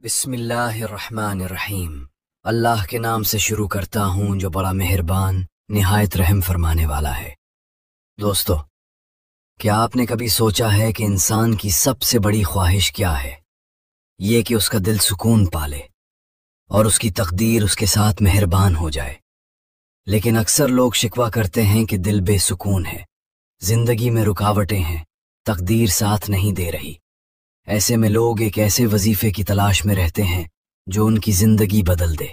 बिस्मिल्लाहिर्रहमानिर्रहीम। अल्लाह के नाम से शुरू करता हूँ जो बड़ा मेहरबान निहायत रहम फरमाने वाला है। दोस्तों, क्या आपने कभी सोचा है कि इंसान की सबसे बड़ी ख्वाहिश क्या है? ये कि उसका दिल सुकून पाले और उसकी तकदीर उसके साथ मेहरबान हो जाए। लेकिन अक्सर लोग शिकवा करते हैं कि दिल बेसुकून है, जिंदगी में रुकावटें हैं, तकदीर साथ नहीं दे रही। ऐसे में लोग एक ऐसे वजीफे की तलाश में रहते हैं जो उनकी जिंदगी बदल दे।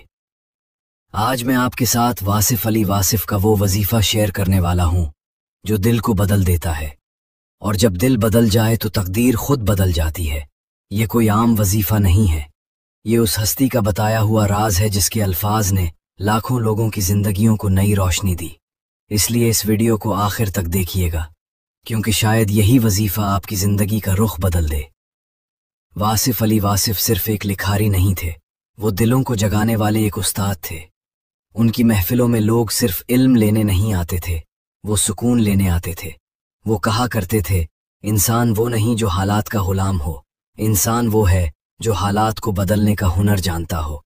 आज मैं आपके साथ वासिफ अली वासिफ का वो वजीफा शेयर करने वाला हूं जो दिल को बदल देता है, और जब दिल बदल जाए तो तकदीर खुद बदल जाती है। ये कोई आम वजीफा नहीं है, ये उस हस्ती का बताया हुआ राज है जिसके अल्फाज ने लाखों लोगों की जिंदगियों को नई रोशनी दी। इसलिए इस वीडियो को आखिर तक देखिएगा, क्योंकि शायद यही वजीफा आपकी जिंदगी का रुख बदल दे। वासिफ अली वासिफ सिर्फ एक लिखारी नहीं थे, वो दिलों को जगाने वाले एक उस्ताद थे। उनकी महफिलों में लोग सिर्फ इल्म लेने नहीं आते थे, वो सुकून लेने आते थे। वो कहा करते थे, इंसान वो नहीं जो हालात का गुलाम हो, इंसान वो है जो हालात को बदलने का हुनर जानता हो।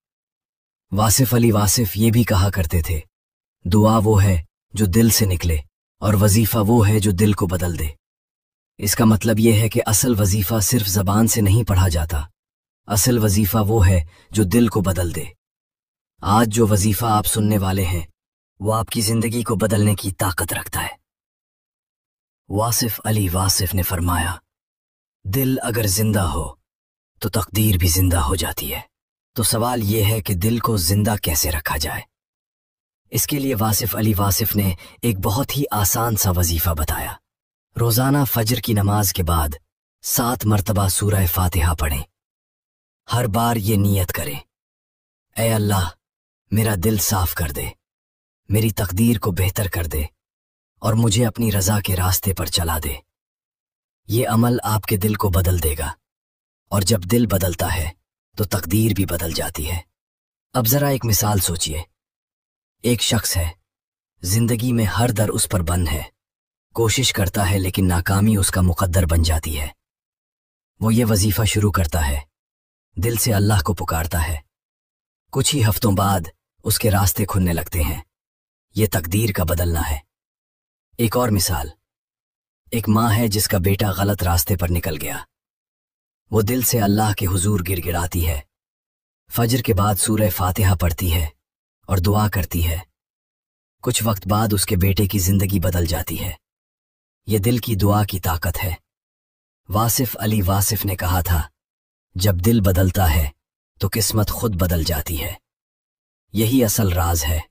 वासिफ अली वासिफ ये भी कहा करते थे, दुआ वो है जो दिल से निकले और वजीफा वो है जो दिल को बदल दे। इसका मतलब यह है कि असल वजीफा सिर्फ जबान से नहीं पढ़ा जाता, असल वजीफा वो है जो दिल को बदल दे। आज जो वजीफा आप सुनने वाले हैं वो आपकी जिंदगी को बदलने की ताकत रखता है। वासिफ अली वासिफ ने फरमाया, दिल अगर जिंदा हो तो तकदीर भी जिंदा हो जाती है। तो सवाल यह है कि दिल को जिंदा कैसे रखा जाए। इसके लिए वासिफ अली वासिफ ने एक बहुत ही आसान सा वजीफा बताया। रोजाना फजर की नमाज के बाद 7 मरतबा सूरह फातिहा पढ़ें। हर बार ये नियत करें, ऐ अल्लाह मेरा दिल साफ कर दे, मेरी तकदीर को बेहतर कर दे और मुझे अपनी रजा के रास्ते पर चला दे। ये अमल आपके दिल को बदल देगा, और जब दिल बदलता है तो तकदीर भी बदल जाती है। अब जरा एक मिसाल सोचिए। एक शख्स है, जिंदगी में हर दर उस पर बंद है, कोशिश करता है लेकिन नाकामी उसका मुकद्दर बन जाती है। वो ये वजीफा शुरू करता है, दिल से अल्लाह को पुकारता है। कुछ ही हफ्तों बाद उसके रास्ते खुलने लगते हैं। ये तकदीर का बदलना है। एक और मिसाल, एक माँ है जिसका बेटा गलत रास्ते पर निकल गया। वो दिल से अल्लाह के हुजूर गिड़गिड़ाती है, फजर के बाद सूरह फातिहा पढ़ती है और दुआ करती है। कुछ वक्त बाद उसके बेटे की जिंदगी बदल जाती है। ये दिल की दुआ की ताकत है। वासिफ अली वासिफ ने कहा था, जब दिल बदलता है तो किस्मत खुद बदल जाती है। यही असल राज है।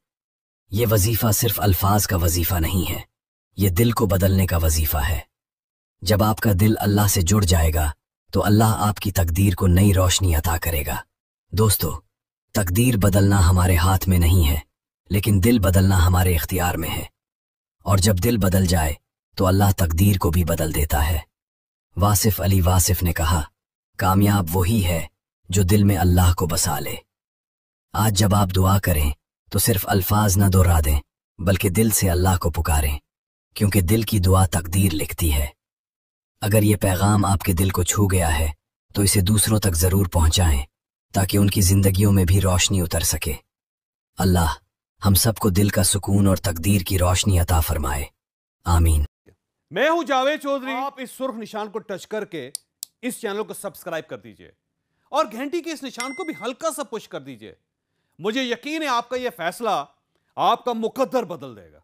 ये वजीफा सिर्फ अल्फाज का वजीफा नहीं है, ये दिल को बदलने का वजीफा है। जब आपका दिल अल्लाह से जुड़ जाएगा तो अल्लाह आपकी तकदीर को नई रोशनी अता करेगा। दोस्तों, तकदीर बदलना हमारे हाथ में नहीं है, लेकिन दिल बदलना हमारे इख्तियार में है। और जब दिल बदल जाए तो अल्लाह तकदीर को भी बदल देता है। वासिफ अली वासिफ ने कहा, कामयाब वही है जो दिल में अल्लाह को बसा ले। आज जब आप दुआ करें तो सिर्फ अल्फाज न दोहरा दें, बल्कि दिल से अल्लाह को पुकारें, क्योंकि दिल की दुआ तकदीर लिखती है। अगर ये पैगाम आपके दिल को छू गया है तो इसे दूसरों तक जरूर पहुंचाएं, ताकि उनकी जिंदगियों में भी रोशनी उतर सके। अल्लाह हम सबको दिल का सुकून और तकदीर की रोशनी अता फरमाए, आमीन। मैं हूं जावेद चौधरी। आप इस सुर्ख निशान को टच करके इस चैनल को सब्सक्राइब कर दीजिए और घंटी के इस निशान को भी हल्का सा पुश कर दीजिए। मुझे यकीन है आपका यह फैसला आपका मुकद्दर बदल देगा।